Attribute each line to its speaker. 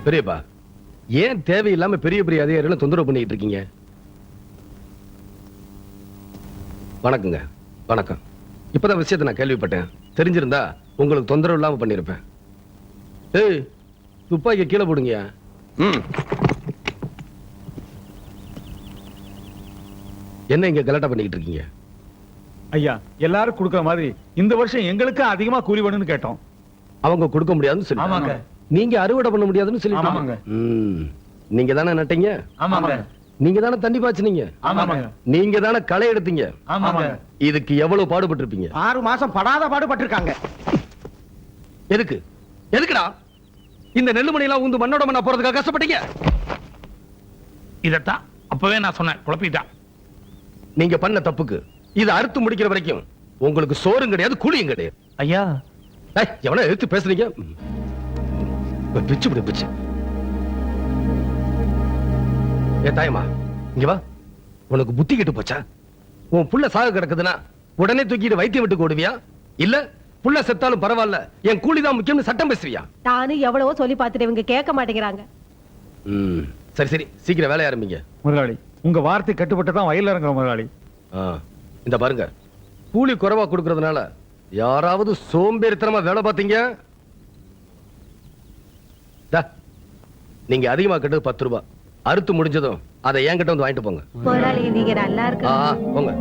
Speaker 1: பெரியப்பா, ஏன் தேவையில்லாம பெரிய பெரிய அதிகாரிகளை தொந்தரவு பண்ணிட்டு இருக்கீங்க? வணக்கங்க. வணக்கம். இப்பதான் விஷயத்தை நான் கேள்விப்பட்டேன். தெரிஞ்சிருந்தா உங்களுக்கு தொந்தரவு இல்லாம பண்ணிருப்பேன். ஏய், துப்பாக்கியை கீழே போடுங்கயா. என்ன இங்க கலாட்டா பண்ணிக்கிட்டு இருக்கீங்க?
Speaker 2: ஐயா, எல்லாரும் கொடுக்கிற மாதிரி இந்த வருஷம் எங்களுக்கு அதிகமா கூலி வேணும்னு கேட்டோம்.
Speaker 1: அவங்க கொடுக்க முடியாதுன்னு சொல்லி, நீங்க அறுவடை பண்ண முடியாதுன்னு சொல்லி, நீங்க தானே நட்டீங்க, நீங்க தானே தண்ணி பாய்ச்சினீங்க, நீங்க தானே களை எடுத்தீங்க. இதுக்கு எவ்வளவு பாடுபட்டு இருப்பீங்க?
Speaker 3: 6 மாசம் படாத பாடுபட்டிருக்காங்க.
Speaker 1: எதுக்கு? எதுக்குடா இந்த நெல்லுமணி எல்லாம் உந்து மண்ணோட மண்ணா போறதுக்காக கஷ்டப்பட்டீங்க?
Speaker 4: இதத்தான் அப்பவே நான் சொன்னேன், குழப்பிட்டான்.
Speaker 1: நீங்க பண்ண தப்புக்கு இதை அறுத்து முடிக்கிற வரைக்கும் உங்களுக்கு சோறும் கிடையாது, கூலியும் கிடையாது.
Speaker 4: ஐயா,
Speaker 1: எவன எடுத்து பேசுறீங்க? பிச்சு விடு, பிச்சு. ஏ தாயமா, இங்க வா. உனக்கு புத்தி கெட்டு போச்சா? உன் புள்ள சாக கிடக்குதுன்னா உடனே தூக்கிட்டு வைத்தியம் விட்டு ஓடுவியா? இல்ல புள்ள செத்தாலும் பரவாயில்ல, என் கூலிதான் முக்கியம்னு சட்டம் பேசுவியா?
Speaker 5: நானும் எவ்வளவோ சொல்லி பார்த்துட்டு இவங்க கேட்க மாட்டேங்கிறாங்க.
Speaker 1: சரி சரி, சீக்கிரம் வேலைய ஆரம்பிங்க.
Speaker 2: முதலாளி, உங்க வார்த்தை கட்டுப்பட்டு தான் வயல்ல இறங்குற முதலாளி.
Speaker 1: இந்த பாருங்க, கூலி குறைவா கொடுக்கறதுனால யாராவது சோம்பேறித்தனமா வேலை பார்த்தீங்க, நீங்க அதிகமா கட்டது 10 ரூபாய். அறுத்து முடிஞ்சதும் அதை என்கிட்ட வந்து வாங்கிட்டு போங்க.
Speaker 5: முதலாளி, நீங்க நல்லா இருக்கு.
Speaker 1: போங்க.